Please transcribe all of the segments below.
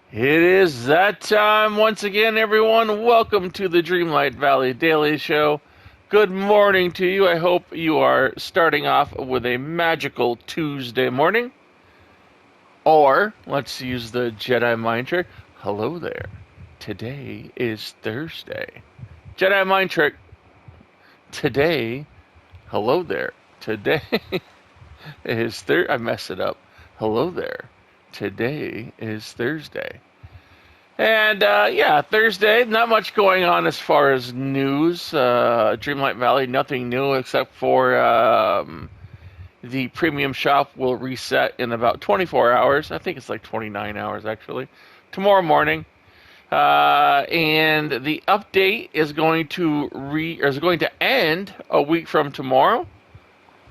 It is that time once again, everyone. Welcome to the Dreamlight Valley Daily Show. Good morning to you. I hope you are starting off with a magical Tuesday morning. Or, let's use the Jedi mind trick. Hello there. Today is Thursday. Jedi mind trick. Today, hello there. Today is Thursday. I messed it up. Hello there. Today is Thursday. And yeah, Thursday, not much going on as far as news. Dreamlight Valley, nothing new except for the premium shop will reset in about 24 hours. I think it's like 29 hours actually. Tomorrow morning. And the update is going to end a week from tomorrow.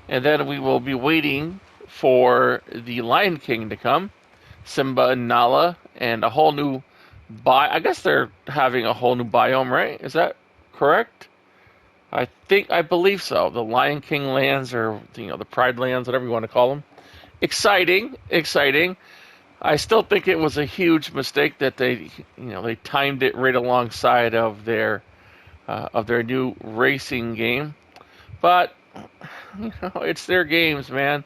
And then we will be waiting for the Lion King to come, Simba and Nala, and a whole new I guess they're having a whole new biome, right? Is that correct? I believe so. The Lion King lands, or the Pride lands, whatever you want to call them. Exciting, exciting. I still think it was a huge mistake that they timed it right alongside of their new racing game. But it's their games, man.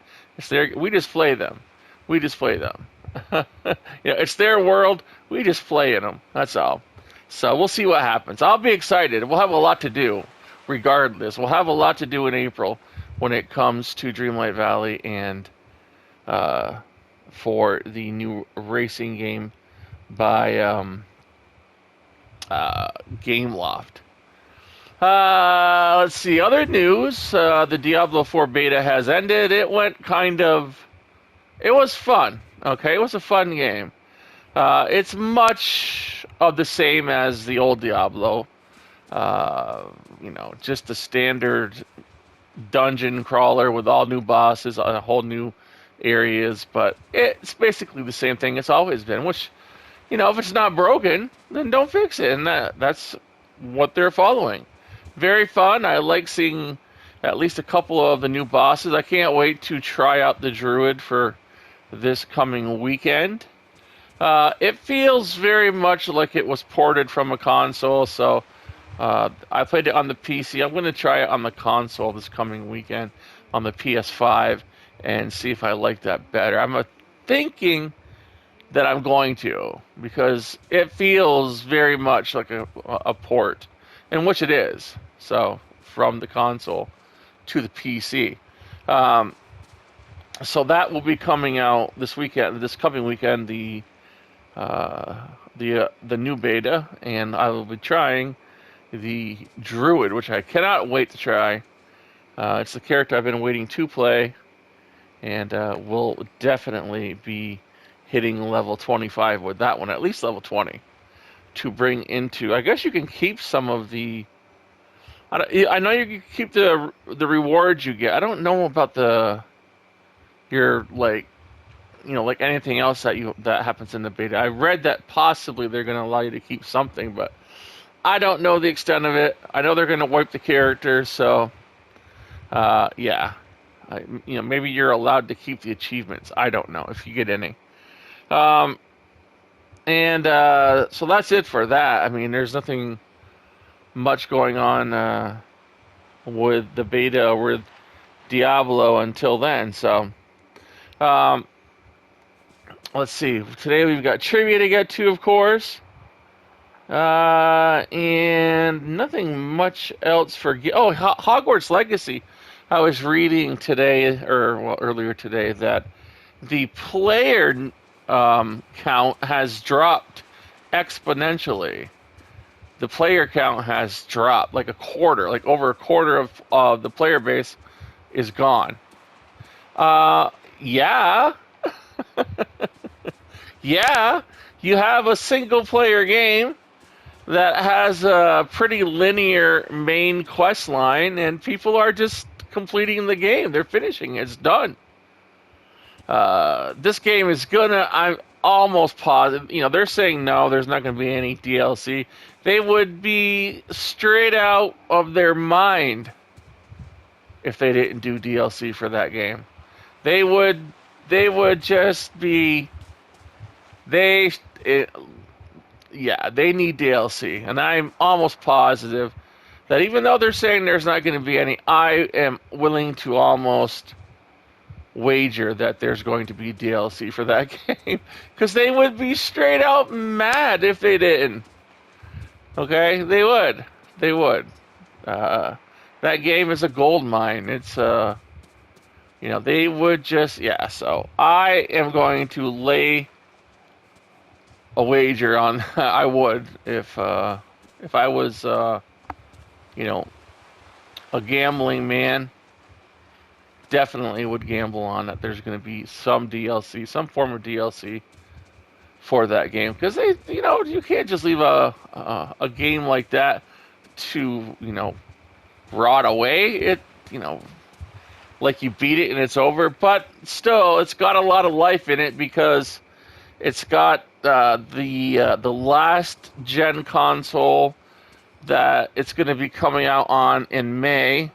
We just play them. We just play them. It's their world. We just play in them. That's all. So we'll see what happens. I'll be excited. We'll have a lot to do, regardless. We'll have a lot to do in April when it comes to Dreamlight Valley and for the new racing game by Gameloft. Let's see. Other news. The Diablo 4 beta has ended. It was fun. Okay, it was a fun game. It's much of the same as the old Diablo. Just the standard dungeon crawler with all new bosses, a whole new areas, but it's basically the same thing it's always been. Which, if it's not broken, then don't fix it, and that's what they're following. Very fun. I like seeing at least a couple of the new bosses. I can't wait to try out the Druid for this coming weekend. It feels very much like it was ported from a console, so I played it on the PC. I'm going to try it on the console this coming weekend on the PS5 and see if I like that better. I'm thinking that I'm going to, because it feels very much like a port, in which it is. So, from the console to the PC. So that will be coming out this coming weekend, the new beta, and I will be trying the Druid, which I cannot wait to try. It's the character I've been waiting to play, and we'll definitely be hitting level 25 with that one, at least level 20, to bring into. I guess you can keep some of the. I know you can keep the rewards you get. I don't know about your like anything else that happens in the beta. I read that possibly they're going to allow you to keep something, but I don't know the extent of it. I know they're going to wipe the characters, so yeah. Maybe you're allowed to keep the achievements. I don't know if you get any. And so that's it for that. I mean, there's nothing much going on with the beta or with Diablo until then. So, let's see. Today we've got trivia to get to, of course. And nothing much else for... Hogwarts Legacy. I was reading today, earlier today, that the player count has dropped exponentially. The player count has dropped like a quarter, like over a quarter of the player base is gone. Yeah. Yeah, you have a single player game that has a pretty linear main quest line, and people are just completing the game. They're finishing it. It's done. This game is I'm almost positive. They're saying no, there's not going to be any DLC. They would be straight out of their mind if they didn't do DLC for that game. They would just be They, it, yeah, they need DLC, and I'm almost positive that even though they're saying there's not going to be any, I am willing to almost wager that there's going to be DLC for that game, because they would be straight out mad if they didn't. Okay, they would. Uh, that game is a gold mine. It's they would just, yeah. So I am going to lay a wager on. I would if I was you know a gambling man. Definitely would gamble on that. There's going to be some DLC, some form of DLC for that game, because you can't just leave a game like that to rot away. Like you beat it and it's over, but still, it's got a lot of life in it because it's got the last gen console that it's going to be coming out on in May,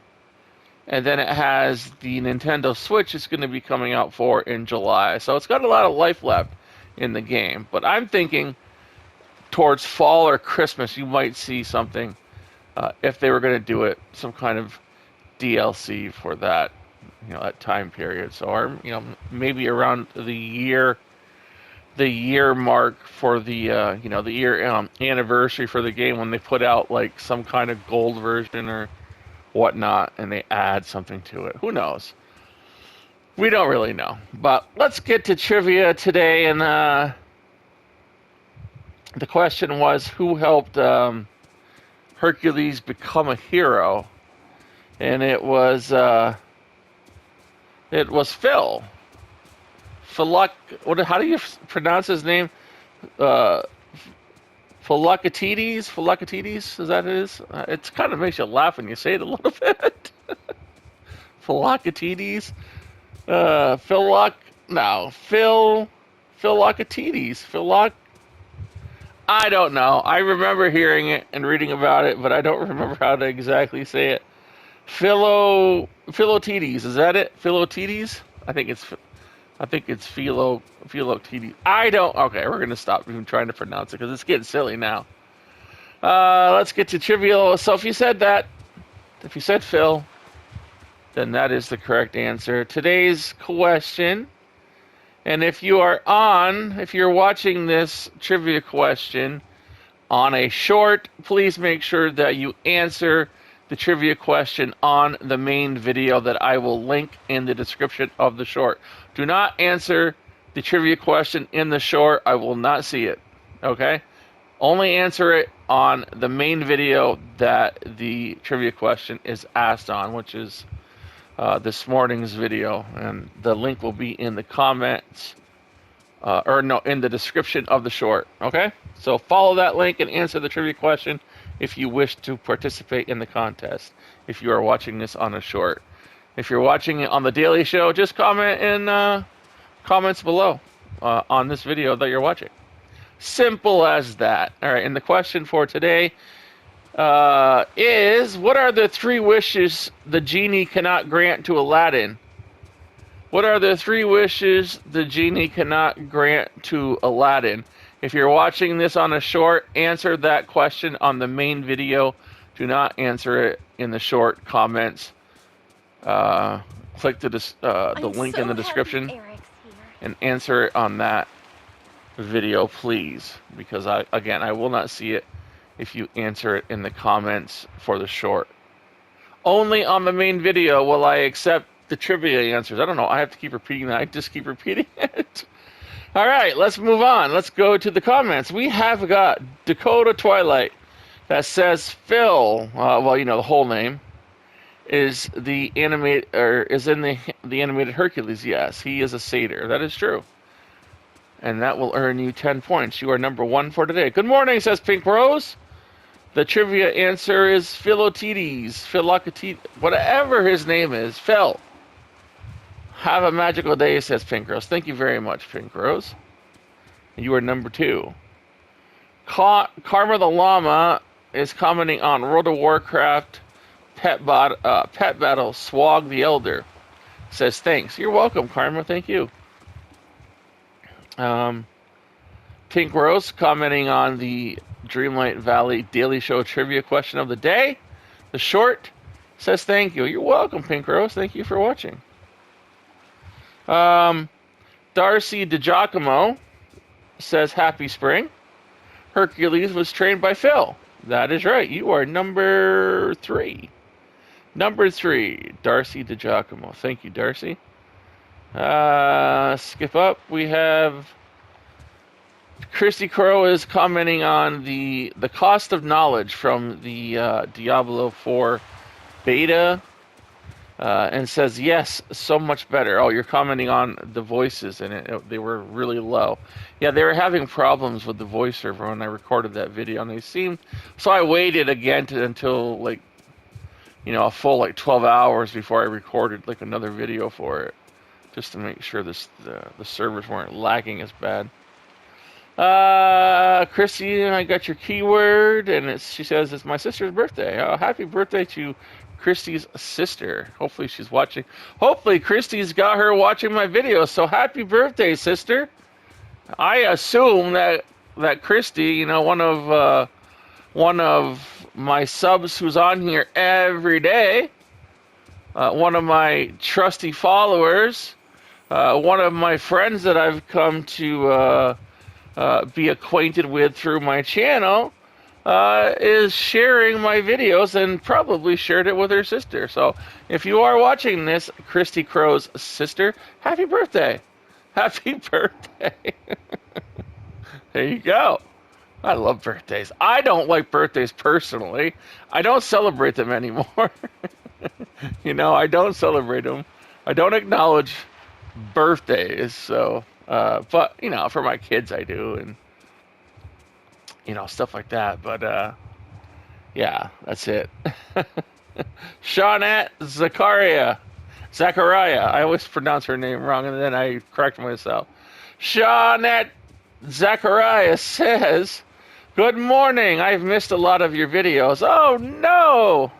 and then it has the Nintendo Switch it's going to be coming out for in July. So it's got a lot of life left in the game. But I'm thinking towards fall or Christmas, you might see something, if they were going to do it, some kind of DLC for that, that time period. So, or maybe around the year mark for the the year anniversary for the game, when they put out like some kind of gold version or whatnot, and they add something to it. Who knows? We don't really know. But let's get to trivia today. And the question was, who helped Hercules become a hero? And it was Phil. How do you pronounce his name? Philoctetes, is that it is? It kind of makes you laugh when you say it a little bit. Philoctetes. Philoctetes. I don't know. I remember hearing it and reading about it, but I don't remember how to exactly say it. Philotetes, is that it? Philotetes? I think it's Philoctetes. Okay, we're going to stop even trying to pronounce it because it's getting silly now. Let's get to trivial. So if you said Phil, then that is the correct answer. Today's question, and if you're watching this trivia question on a short, please make sure that you answer the trivia question on the main video that I will link in the description of the short. Do not answer the trivia question in the short. I will not see it. Okay? Only answer it on the main video that the trivia question is asked on, which is this morning's video. And the link will be in the comments, in the description of the short. Okay? So follow that link and answer the trivia question if you wish to participate in the contest, if you are watching this on a short. If you're watching it on the Daily Show, just comment in comments below on this video that you're watching. Simple as that. All right, and the question for today is, what are the 3 wishes the genie cannot grant to Aladdin? What are the 3 wishes the genie cannot grant to Aladdin? If you're watching this on a short, answer that question on the main video. Do not answer it in the short comments. Click the link in the description and answer it on that video, please. Because I will not see it if you answer it in the comments for the short. Only on the main video will I accept the trivia answers. I don't know. I have to keep repeating that. I just keep repeating it. All right, let's move on. Let's go to the comments. We have got Dakotatwilight that says Phil, the whole name, is in the animated Hercules. Yes, he is a satyr. That is true. And that will earn you 10 points. You are number 1 for today. Good morning, says Pink Rose. The trivia answer is Philoctetes, whatever his name is, Phil. Have a magical day, says Pink Rose. Thank you very much, Pink Rose. You are number 2. Karma the Llama is commenting on World of Warcraft Pet Battle Swag the Elder. Says thanks. You're welcome, Karma. Thank you. Pink Rose commenting on the Dreamlight Valley Daily Show trivia question of the day. The short says thank you. You're welcome, Pink Rose. Thank you for watching. Darcy Digiacomo says happy spring. Hercules was trained by Phil. That is right. You are number 3. Number 3, Darcy Digiacomo. Thank you, Darcy. Skip up. We have Kristy Crow is commenting on the cost of knowledge from the Diablo 4 beta, and says yes, so much better. Oh, you're commenting on the voices in it. They were really low. Yeah, they were having problems with the voice server when I recorded that video, and they seemed. So I waited again until like, a full 12 hours before I recorded like another video for it, just to make sure the servers weren't lagging as bad. Chrissy, I got your keyword, and she says it's my sister's birthday. Oh, happy birthday to Christy's sister. Hopefully she's watching. Hopefully Christy's got her watching my video. So happy birthday, sister. I assume that Christy, one of my subs who's on here every day, one of my trusty followers, one of my friends that I've come to be acquainted with through my channel, is sharing my videos and probably shared it with her sister. So if you are watching this, Kristy Crow's sister, happy birthday. Happy birthday. There you go. I love birthdays. I don't like birthdays personally. I don't celebrate them anymore. I don't celebrate them. I don't acknowledge birthdays. So, but, for my kids I do, and, stuff like that. But, yeah, that's it. Shawnette Zachariah. I always pronounce her name wrong, and then I correct myself. Shawnette Zachariah says, good morning. I've missed a lot of your videos. Oh, no.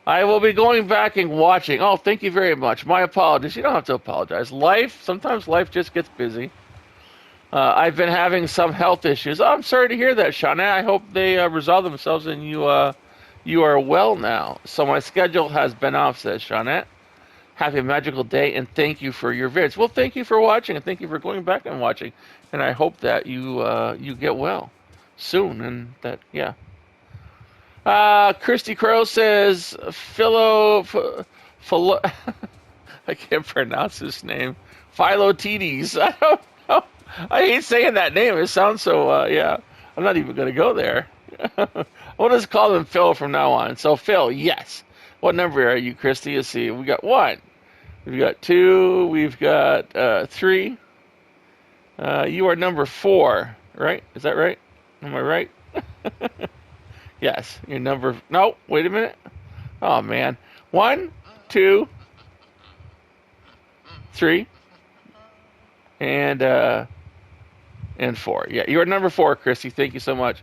I will be going back and watching. Oh, thank you very much. My apologies. You don't have to apologize. Sometimes life just gets busy. I've been having some health issues. Oh, I'm sorry to hear that, Shawnette. I hope they resolve themselves and you are well now. So my schedule has been off, says Shawnette. Have a magical day, and thank you for your vids. Well, thank you for watching, and thank you for going back and watching. And I hope that you get well soon, and that, yeah. Kristy Crow says, I can't pronounce his name. Philotides. I don't know. I hate saying that name. It sounds so, yeah. I'm not even going to go there. We'll just call him Phil from now on. So, Phil, yes. What number are you, Kristy? Let's see. We got 1. We've got 2. We've got 3. You are number 4, right? Is that right? Am I right? Yes. You're number... No, wait a minute. Oh, man. 1, 2, 3, and 4. Yeah, you are number 4, Kristy. Thank you so much.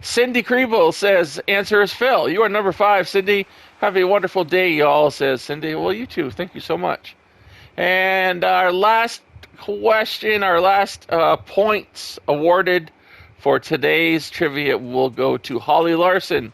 Cindy Kriebel says, answer is Phil. You are number 5, Cindy. Have a wonderful day, y'all, says Cindy. Well, you too. Thank you so much. And our last question, our last points awarded for today's trivia will go to Holly Larson.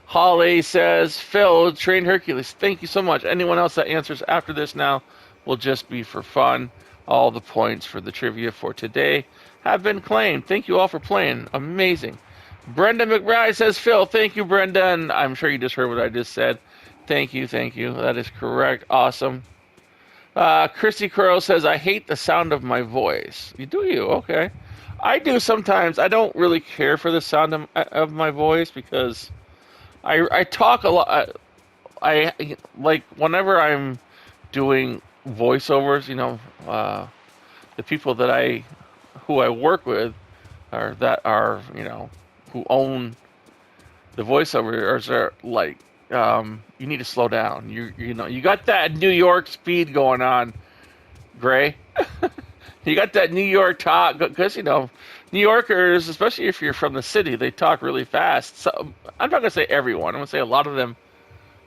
Holly says, Phil, trained Hercules. Thank you so much. Anyone else that answers after this now will just be for fun. All the points for the trivia for today have been claimed. Thank you all for playing. Amazing. Brenda McBride says, Phil, thank you, Brenda. And I'm sure you just heard what I just said. Thank you. That is correct. Awesome. Kristy Crow says, I hate the sound of my voice. You do you? Okay. I do sometimes. I don't really care for the sound of my voice because I talk a lot. I like whenever I'm doing voiceovers, the people who I work with are who own the voiceovers are like, you need to slow down. You got that New York speed going on, Gray. You got that New York talk because New Yorkers, especially if you're from the city, they talk really fast. So I'm not gonna say everyone. I'm gonna say a lot of them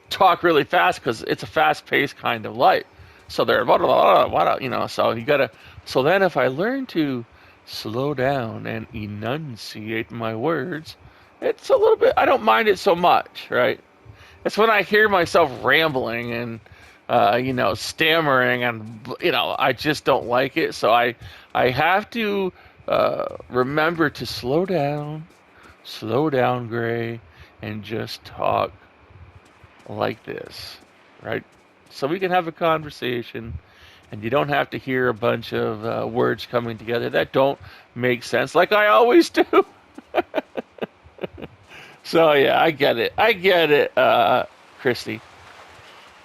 talk really fast because it's a fast-paced kind of life. So they're blah, blah, blah, blah, So you gotta So then if I learn to slow down and enunciate my words, it's a little bit, I don't mind it so much, right? It's when I hear myself rambling and, stammering and, I just don't like it. So I have to remember to slow down, Gray, and just talk like this, right? So we can have a conversation and you don't have to hear a bunch of words coming together that don't make sense like I always do. So yeah, I get it. Kristy.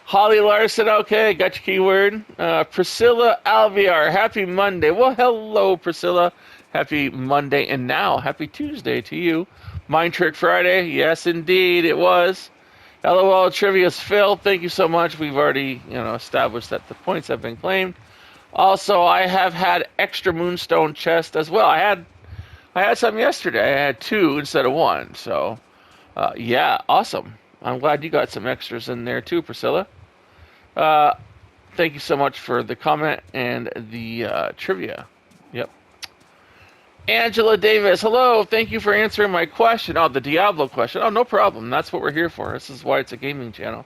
Holly Larson, okay, got your keyword. Priscilla Alviar, happy Monday. Well, hello, Priscilla. Happy Monday, and now happy Tuesday to you. Mind Trick Friday, yes, indeed, it was. LOL Trivia's Phil, thank you so much. We've already, established that the points have been claimed. Also, I have had extra Moonstone chest as well. I had some yesterday. I had 2 instead of 1. So, yeah, awesome. I'm glad you got some extras in there too, Priscilla. Thank you so much for the comment and the trivia. Yep. Angela Davis, hello. Thank you for answering my question. Oh, the Diablo question. Oh, no problem. That's what we're here for. This is why it's a gaming channel.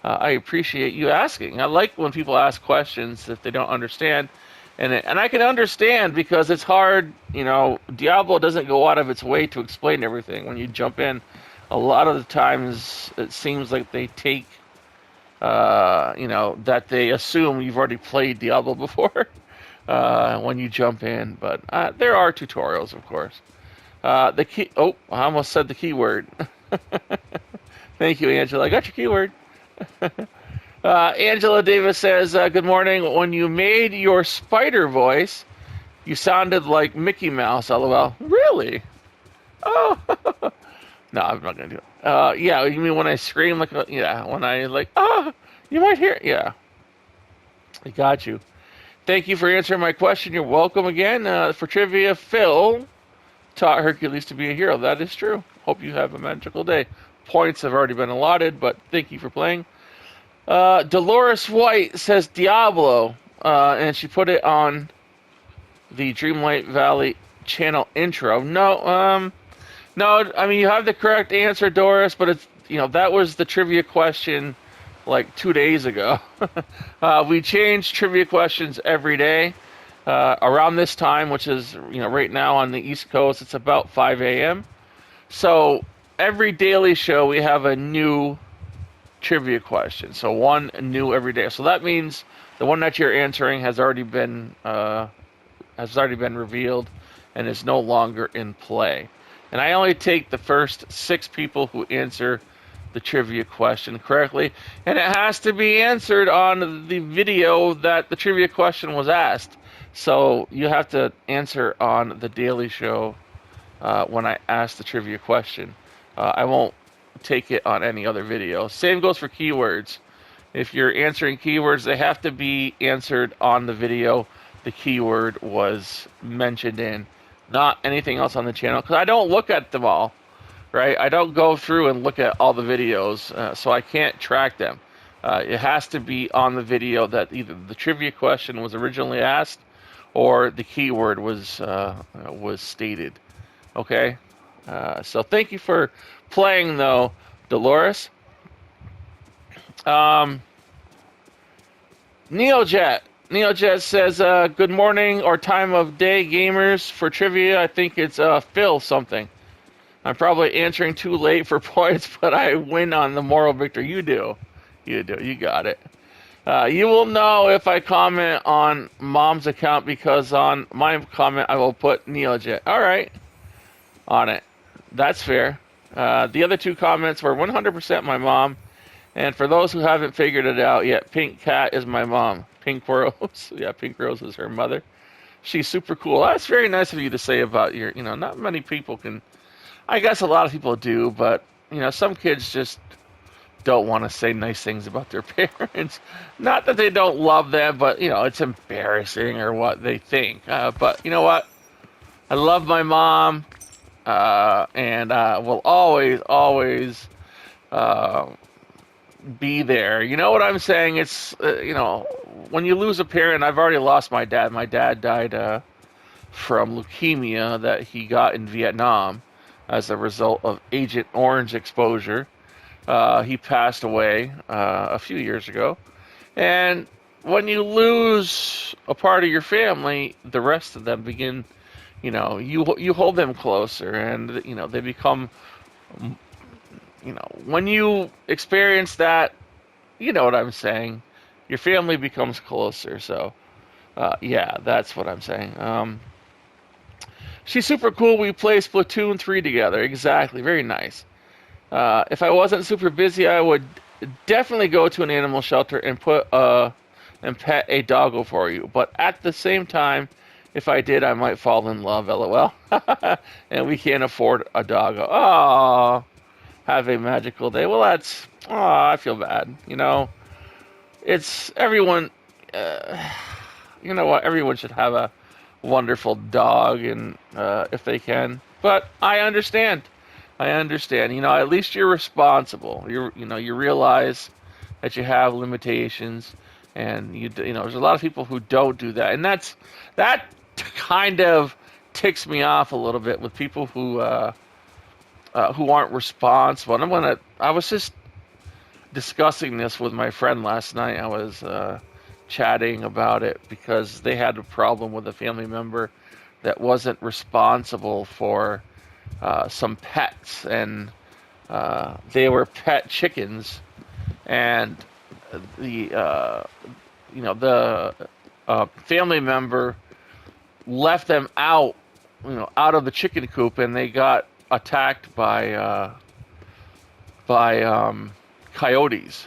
I appreciate you asking. I like when people ask questions if they don't understand. And I can understand because it's hard. Diablo doesn't go out of its way to explain everything. When you jump in, a lot of the times it seems like they take, that they assume you've already played Diablo before when you jump in. But there are tutorials, of course. The key. Oh, I almost said the keyword. Thank you, Angela. I got your keyword. Angela Davis says, good morning. When you made your spider voice, you sounded like Mickey Mouse, LOL. Really? Oh. No, I'm not going to do it. Yeah, you mean when I scream like, when I you might hear it. Yeah. I got you. Thank you for answering my question. You're welcome again. For trivia, Phil taught Hercules to be a hero. That is true. Hope you have a magical day. Points have already been allotted, but thank you for playing. Dolores White says Diablo, and she put it on the Dreamlight Valley channel intro. No, I mean, you have the correct answer, Doris, but it's, that was the trivia question like 2 days ago. We change trivia questions every day around this time, which is, right now on the East Coast, it's about 5 a.m. So every daily show, we have a new trivia question. So one new every day. So that means the one that you're answering has already been revealed and is no longer in play. And I only take the first 6 people who answer the trivia question correctly, and it has to be answered on the video that the trivia question was asked. So you have to answer on the daily show when I ask the trivia question. I won't take it on any other video. Same goes for keywords. If you're answering keywords, they have to be answered on the video the keyword was mentioned in, not anything else on the channel, because I don't look at them all, right? I don't go through and look at all the videos, so I can't track them. It has to be on the video that either the trivia question was originally asked or the keyword was stated. Okay? So thank you for playing, though, Dolores. Neojet says, good morning or time of day, gamers. For trivia, I think it's Phil something. I'm probably answering too late for points, but I win on the moral victory. You do. You got it. You will know if I comment on Mom's account, because on my comment I will put Neojet. All right. On it. That's fair. The other 2 comments were 100% my mom. And for those who haven't figured it out yet, Pink Cat is my mom. Pink Rose. Yeah, Pink Rose is her mother. She's super cool. That's very nice of you to say about your, not many people can. I guess a lot of people do, but, some kids just don't want to say nice things about their parents. Not that they don't love them, but, it's embarrassing or what they think. But you know what? I love my mom, and will always be there. You know what I'm saying? It's, when you lose a parent, I've already lost my dad. My dad died from leukemia that he got in Vietnam as a result of Agent Orange exposure. He passed away a few years ago. And when you lose a part of your family, the rest of them begin, you hold them closer, and they become, when you experience that, you know what I'm saying. Your family becomes closer. So, yeah, that's what I'm saying. She's super cool. We play Splatoon 3 together. Exactly. Very nice. If I wasn't super busy, I would definitely go to an animal shelter and pet a doggo for you. But at the same time, if I did, I might fall in love. LOL. And we can't afford a doggo. Oh, have a magical day. Well, I feel bad. It's everyone. You know what? Everyone should have a wonderful dog, and if they can. But I understand. I understand. At least you're responsible. You realize that you have limitations, and there's a lot of people who don't do that, and that kind of ticks me off a little bit with people who aren't responsible. And I was just discussing this with my friend last night. I was chatting about it because they had a problem with a family member that wasn't responsible for some pets, and they were pet chickens, and the family member left them out of the chicken coop, and they got attacked by coyotes,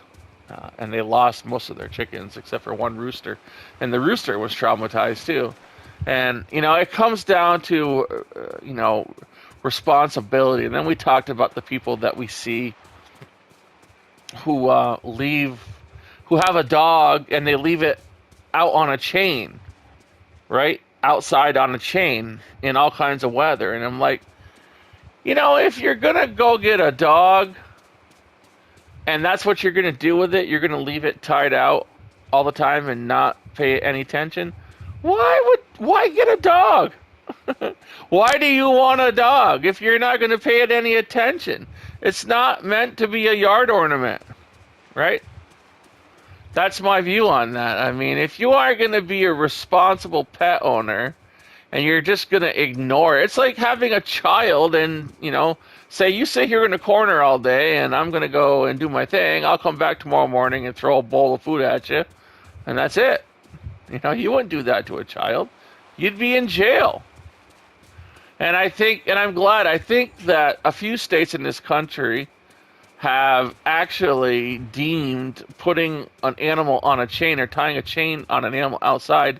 and they lost most of their chickens except for one rooster, and the rooster was traumatized too. And it comes down to responsibility. And then we talked about the people that we see who have a dog and they leave it out on a chain, right? Outside on a chain in all kinds of weather. And I'm like, if you're going to go get a dog and that's what you're going to do with it, you're going to leave it tied out all the time and not pay any attention. Why get a dog? Why do you want a dog if you're not going to pay it any attention? It's not meant to be a yard ornament, right? That's my view on that. I mean, if you are going to be a responsible pet owner and you're just going to ignore it, it's like having a child and, say you sit here in the corner all day and I'm going to go and do my thing. I'll come back tomorrow morning and throw a bowl of food at you, and that's it. You wouldn't do that to a child. You'd be in jail. And I think that a few states in this country have actually deemed putting an animal on a chain or tying a chain on an animal outside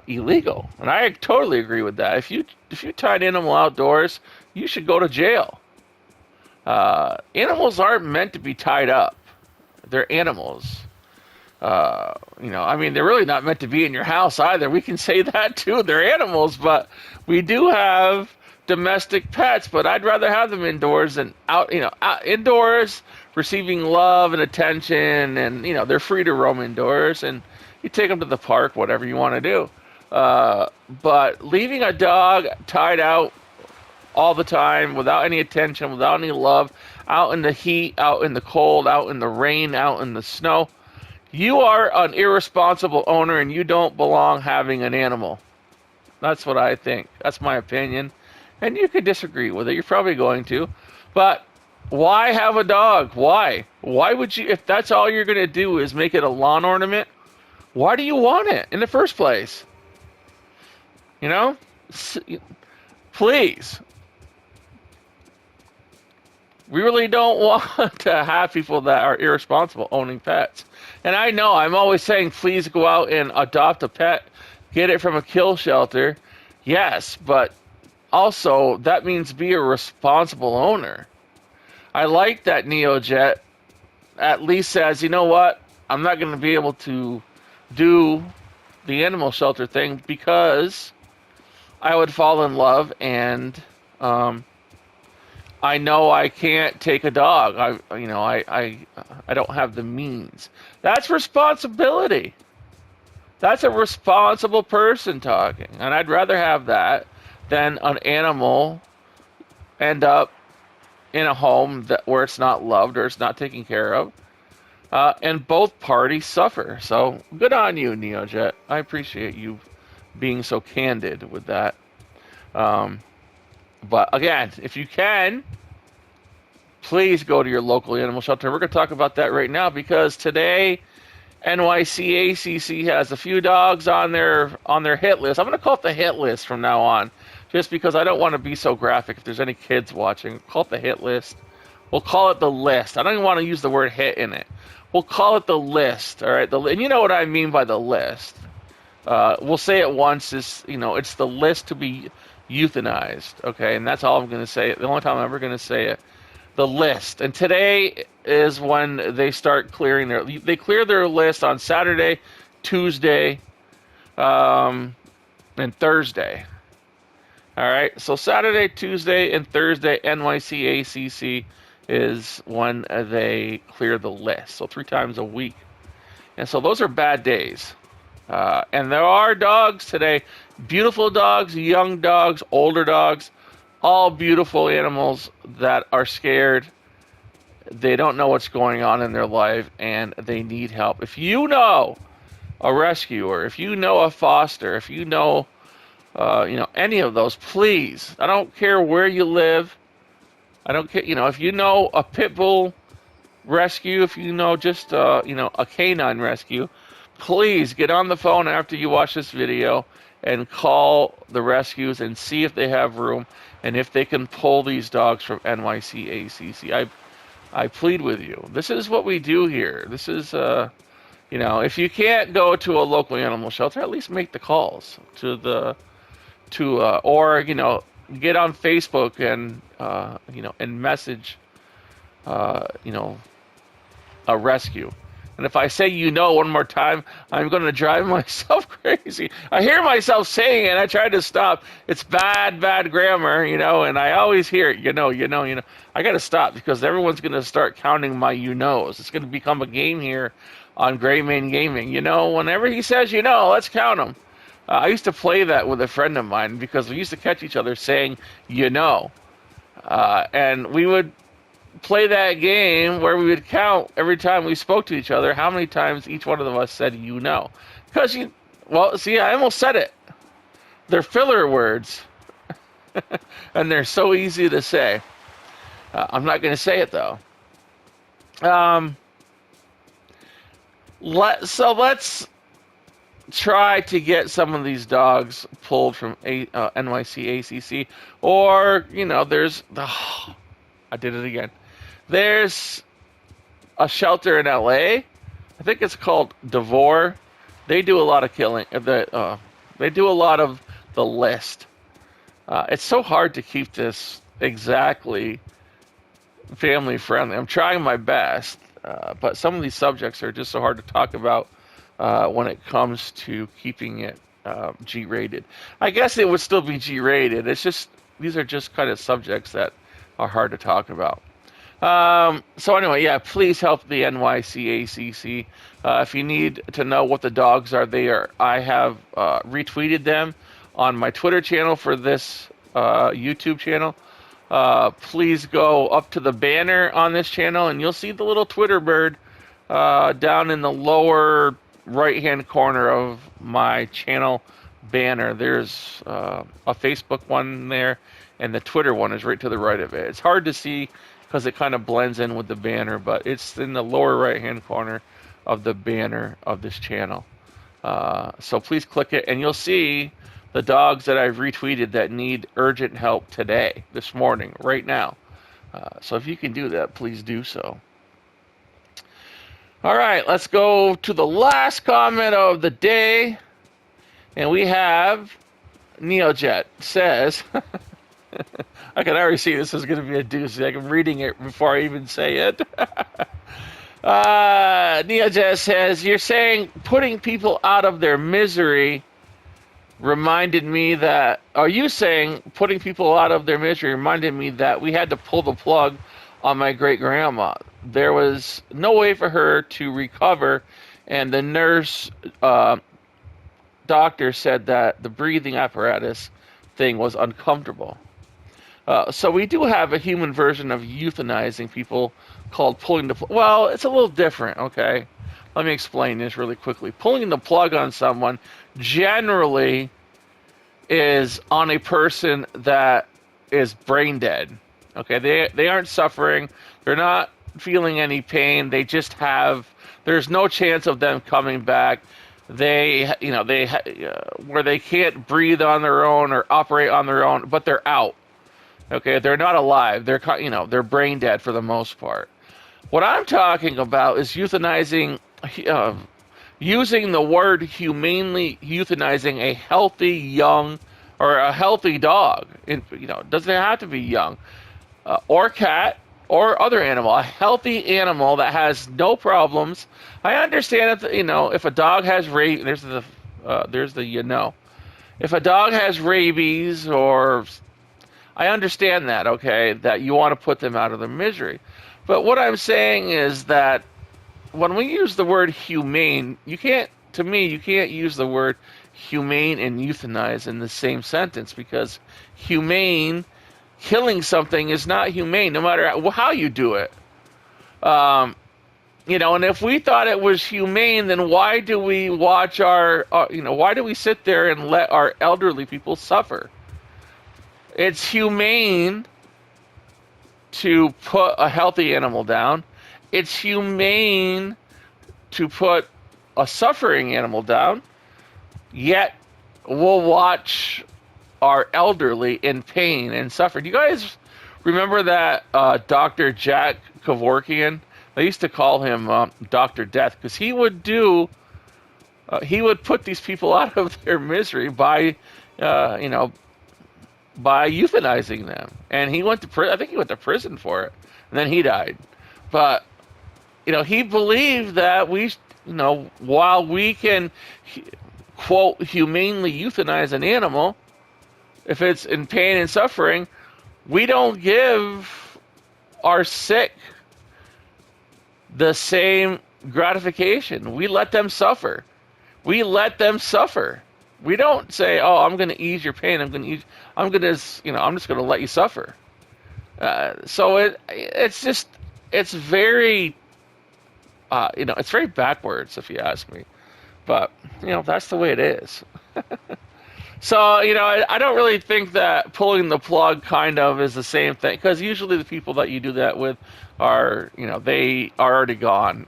illegal. And I totally agree with that. If you tie an animal outdoors, you should go to jail. Animals aren't meant to be tied up. They're animals. They're really not meant to be in your house either. We can say that too. They're animals, but we do have domestic pets, but I'd rather have them indoors than out, indoors receiving love and attention, and, they're free to roam indoors, and you take them to the park, whatever you want to do. But leaving a dog tied out all the time without any attention, without any love, out in the heat, out in the cold, out in the rain, out in the snow, you are an irresponsible owner and you don't belong having an animal. That's what I think. That's my opinion. And you could disagree with it. You're probably going to. But why have a dog? Why? Why would you, if that's all you're going to do is make it a lawn ornament, why do you want it in the first place? Please. We really don't want to have people that are irresponsible owning pets. And I know I'm always saying, please go out and adopt a pet, get it from a kill shelter. Yes, but also that means be a responsible owner. I like that NeoJet at least says, you know what, I'm not going to be able to do the animal shelter thing because I would fall in love, and I know I can't take a dog. I don't have the means. That's responsibility. That's a responsible person talking. And I'd rather have that than an animal end up in a home where it's not loved or it's not taken care of. And both parties suffer. So good on you, NeoJet. I appreciate you being so candid with that. But again, if you can, please go to your local animal shelter. We're going to talk about that right now because today NYCACC has a few dogs on their hit list. I'm going to call it the hit list from now on, just because I don't want to be so graphic. If there's any kids watching, call it the hit list. We'll call it the list. I don't even want to use the word hit in it. We'll call it the list. All right, and you know what I mean by the list. We'll say it once. It's the list to be euthanized. Okay, and that's all I'm going to say. The only time I'm ever going to say it. The list. And today is when they start clearing they clear their list on Saturday, Tuesday, and Thursday. All right. So Saturday, Tuesday, and Thursday, NYCACC is when they clear the list. So 3 times a week. And so those are bad days. And there are dogs today, beautiful dogs, young dogs, older dogs, all beautiful animals that are scared. They don't know what's going on in their life, and they need help. If you know a rescuer, if you know a foster, if you know, any of those, please. I don't care where you live. I don't care. If you know a pit bull rescue, if you know just, a canine rescue, please get on the phone after you watch this video and call the rescues and see if they have room and if they can pull these dogs from NYCACC. I plead with you. This is what we do here. This is, if you can't go to a local animal shelter, at least make the calls or, get on Facebook and message, a rescue. And if I say one more time, I'm going to drive myself crazy. I hear myself saying it, and I try to stop. It's bad grammar, and I always hear it, I got to stop because everyone's going to start counting my you-knows. It's going to become a game here on Gray Mane Gaming. Whenever he says let's count them. I used to play that with a friend of mine because we used to catch each other saying and we would play that game where we would count every time we spoke to each other how many times each one of us said because I almost said it. They're filler words and they're so easy to say. I'm not going to say it though. Let's try to get some of these dogs pulled from NYCACC, or I did it again. There's a shelter in LA. I think it's called Devore. They do a lot of killing. They do a lot of the list. It's so hard to keep this exactly family friendly. I'm trying my best, but some of these subjects are just so hard to talk about when it comes to keeping it G-rated. I guess it would still be G-rated. It's just these are just kind of subjects that are hard to talk about. So anyway, please help the NYCACC. If you need to know what the dogs are, I have retweeted them on my Twitter channel for this YouTube channel. Please go up to the banner on this channel, and you'll see the little Twitter bird down in the lower right-hand corner of my channel banner. There's a Facebook one there, and the Twitter one is right to the right of it. It's hard to see because it kind of blends in with the banner, but it's in the lower right-hand corner of the banner of this channel. So please click it, and you'll see the dogs that I've retweeted that need urgent help today, this morning, right now. So if you can do that, please do so. All right, let's go to the last comment of the day. And we have NeoJet says, I can already see this is going to be a doozy. I'm reading it before I even say it. NeoJet says, you're saying putting people out of their misery reminded me that, are you saying putting people out of their misery reminded me that we had to pull the plug on my great-grandma. There was no way for her to recover, and the nurse doctor said that the breathing apparatus thing was uncomfortable. So we do have a human version of euthanizing people called pulling the plug. Well, it's a little different, okay? Let me explain this really quickly. Pulling the plug on someone generally is on a person that is brain dead. Okay, they aren't suffering. They're not feeling any pain. They just have. There's no chance of them coming back. Where they can't breathe on their own or operate on their own, but they're out. Okay, they're not alive. They're brain dead for the most part. What I'm talking about is euthanizing, using the word humanely euthanizing a healthy young or a healthy dog. It doesn't have to be young, or cat or other animal. A healthy animal that has no problems. I understand if a dog has rabies. If a dog has rabies or I understand that, okay, that you want to put them out of their misery. But what I'm saying is that when we use the word humane, you can't use the word humane and euthanize in the same sentence, because humane, killing something, is not humane, no matter how you do it. And if we thought it was humane, then why do we why do we sit there and let our elderly people suffer? It's humane to put a healthy animal down. It's humane to put a suffering animal down. Yet we'll watch our elderly in pain and suffer. Do you guys remember that Dr. Jack Kevorkian? They used to call him Dr. Death, because he would put these people out of their misery by euthanizing them. And he went to prison. I think he went to prison for it. And then he died. But, he believed that while we can, quote, humanely euthanize an animal, if it's in pain and suffering, we don't give our sick the same gratification. We let them suffer. We don't say, "Oh, I'm going to ease your pain. I'm just going to let you suffer." So it's very, it's very backwards, if you ask me. But that's the way it is. So I don't really think that pulling the plug kind of is the same thing, because usually the people that you do that with are they are already gone.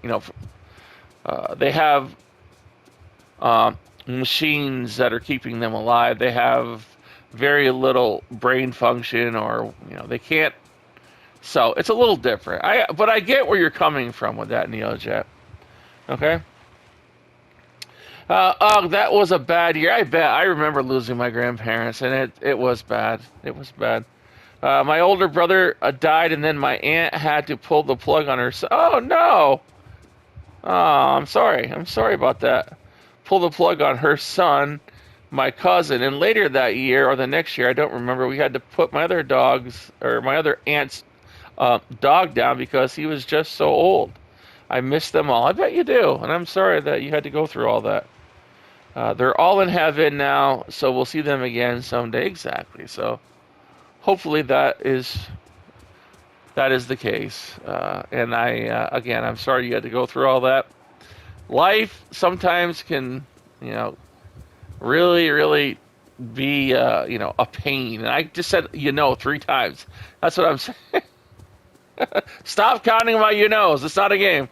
They have machines that are keeping them alive. They have very little brain function, or they can't. So it's a little different. But I get where you're coming from with that, NeoJet. Okay. That was a bad year. I bet. I remember losing my grandparents, and it was bad. It was bad. My older brother died, and then my aunt had to pull the plug on her. Oh no! Oh, I'm sorry. I'm sorry about that. Pull the plug on her son, my cousin, and later that year or the next year, I don't remember. We had to put my other aunt's dog down because he was just so old. I miss them all. I bet you do, and I'm sorry that you had to go through all that. They're all in heaven now, so we'll see them again someday. Exactly. So hopefully that is the case. And I'm sorry you had to go through all that. Life sometimes can, really, really be, a pain. And I just said, 3 times. That's what I'm saying. Stop counting my you-knows. It's not a game.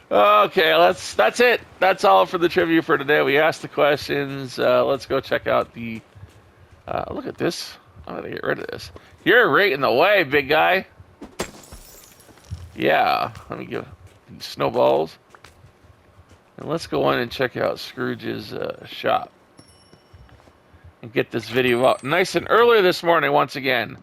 Okay, that's it. That's all for the trivia for today. We asked the questions. Let's go check out the... look at this. I'm going to get rid of this. You're right in the way, big guy. Yeah, let me give these snowballs. And let's go in and check out Scrooge's shop. And get this video out nice and early this morning once again.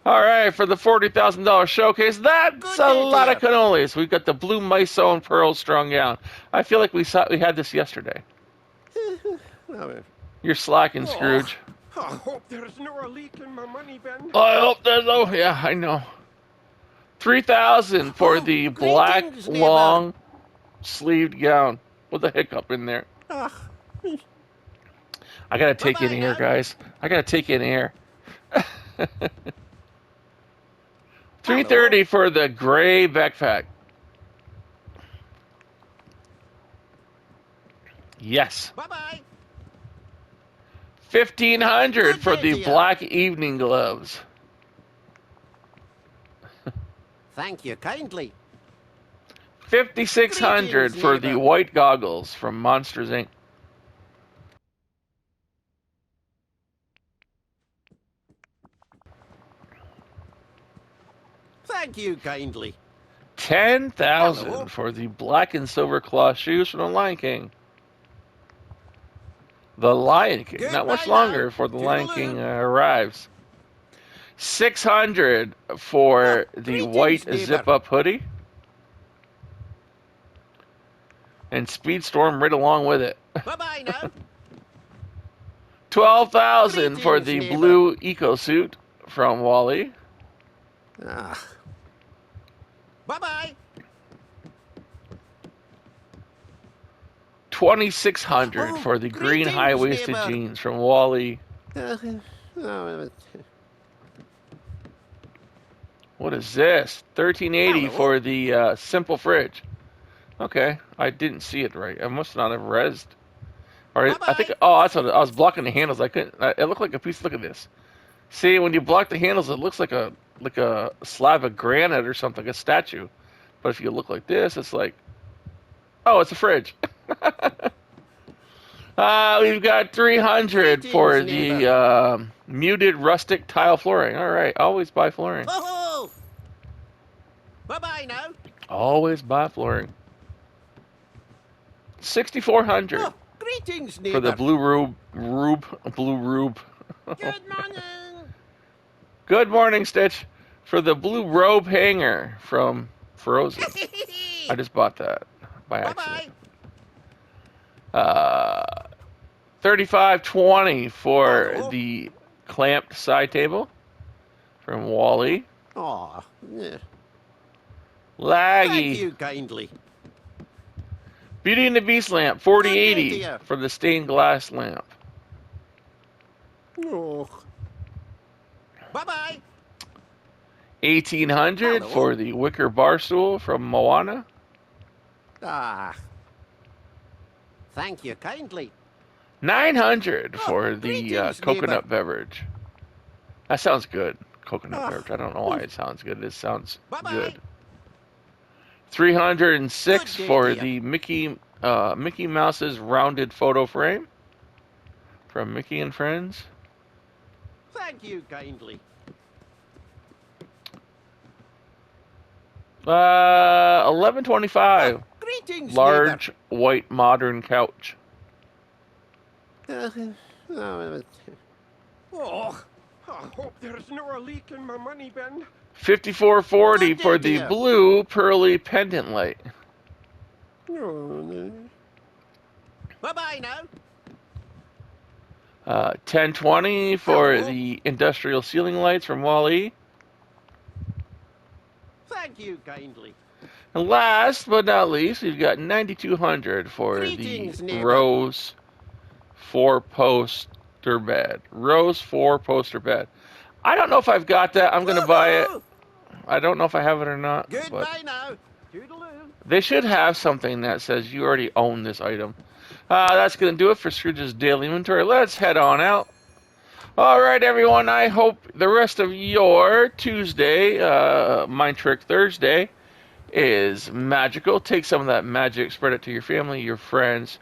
All right, for the $40,000 showcase, that's a lot of cannolis. We've got the blue Mysone pearl strung gown. I feel like we had this yesterday. You're slacking, Scrooge. I hope there's no leak in my money, Ben. I hope there's no... Yeah, I know. $3,000 for the black long sleeved gown. with a hiccup in there. Ah, I gotta take in Bye-bye air, now. guys. I gotta take in air. Hello. 330 for the gray backpack. Yes. Bye-bye. 1,500 Good for day the to ya. black evening gloves. Thank you kindly. 5,600 Greetings, for the neighbor. white goggles from Monsters Inc. Thank you kindly. 10,000 Hello. for the black and silver cloth shoes from the Lion King. The Lion King. Not much Goodbye longer now. before the Lion Toodaloo. King arrives. 600 for the greetings, white neighbor. zip-up hoodie. And Speedstorm right along with it. Bye-bye now. 12,000 for Greetings, the neighbor. blue eco suit from Wally. Ah. Bye-bye. 2,600 Oh, for the green greetings, high-waisted neighbor. jeans from Wally. Oh, What is this? 1,380 Hello. for the simple fridge. Okay, I didn't see it right. I must not have rezzed. Or I think. Bye-bye. Oh, that's what I was blocking the handles. I couldn't. It looked like a piece. Look at this. See, when you block the handles, it looks like a slab of granite or something, a statue. But if you look like this, it's like, oh, it's a fridge. We've got 300 for Greetings, the neighbor. muted rustic tile flooring. All right, always buy flooring. Oh. Bye-bye now. Always buy flooring. 6,400 Oh, greetings, neighbor. for the blue rube. Good morning. Good morning, Stitch. For the blue robe hanger from Frozen. I just bought that by accident. Bye-bye. 35.20 for Hello. the clamped side table from Wally. Oh, yeah. Laggy. Thank you kindly. Beauty and the Beast lamp, Good day to 4080 ya. for the stained glass lamp. Oh. Bye-bye. 1,800 Hello. for the wicker bar stool from Moana. Ah. Thank you kindly. 900 Oh, for the greetings, coconut neighbor. beverage. That sounds good. Coconut Ah. beverage. I don't know why it sounds good. It sounds Bye-bye. good. 306 Good day for to ya. the Mickey Mouse's rounded photo frame from Mickey and Friends. Thank you kindly. 1125. Greetings, Large white modern couch. neighbor. Oh, I hope there's no leak in my money bin. 5440 Good for day the to ya. blue pearly pendant light. Bye-bye now. 1020 for Hello. the industrial ceiling lights from Wall-E. Thank you kindly. And last but not least, we've got 9200 for Greetings, the neighbor. Rose 4-poster bed. Rose 4-poster bed. I don't know if I've got that. I'm going to buy it. Woohoo! I don't know if I have it or not. But Goodbye now. Toodaloo. they should have something that says you already own this item. That's going to do it for Scrooge's daily inventory. Let's head on out. All right, everyone. I hope the rest of your Tuesday, Mind Trick Thursday, is magical. Take some of that magic, spread it to your family, your friends,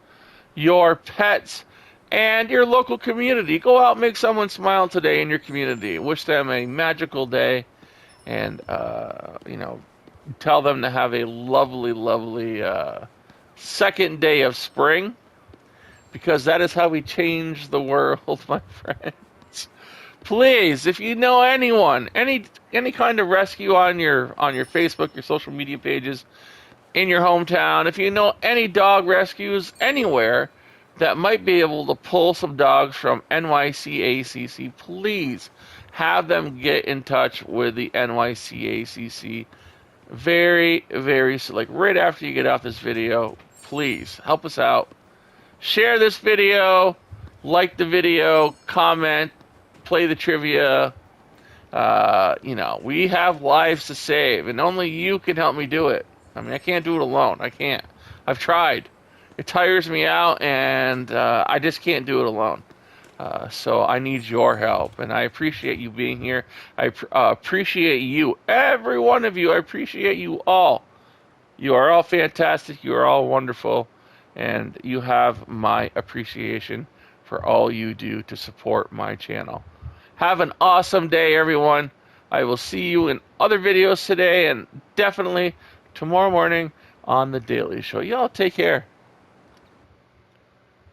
your pets, and your local community. Go out and make someone smile today in your community. Wish them a magical day, and tell them to have a lovely, lovely second day of spring, because that is how we change the world, my friends. Please, if you know anyone, any kind of rescue on your Facebook, your social media pages, in your hometown, if you know any dog rescues anywhere that might be able to pull some dogs from NYCACC, please have them get in touch with the NYCACC very, very, like right after you get off this video. please help us out. Share this video, like the video, comment, play the trivia. We have lives to save, and only you can help me do it. I mean, I can't do it alone. I can't. I've tried. It tires me out, and I just can't do it alone. So I need your help, and I appreciate you being here. I appreciate you, every one of you. I appreciate you all. You are all fantastic. You are all wonderful, and you have my appreciation for all you do to support my channel. Have an awesome day, everyone. I will see you in other videos today, and definitely tomorrow morning on The Daily Show. Y'all take care.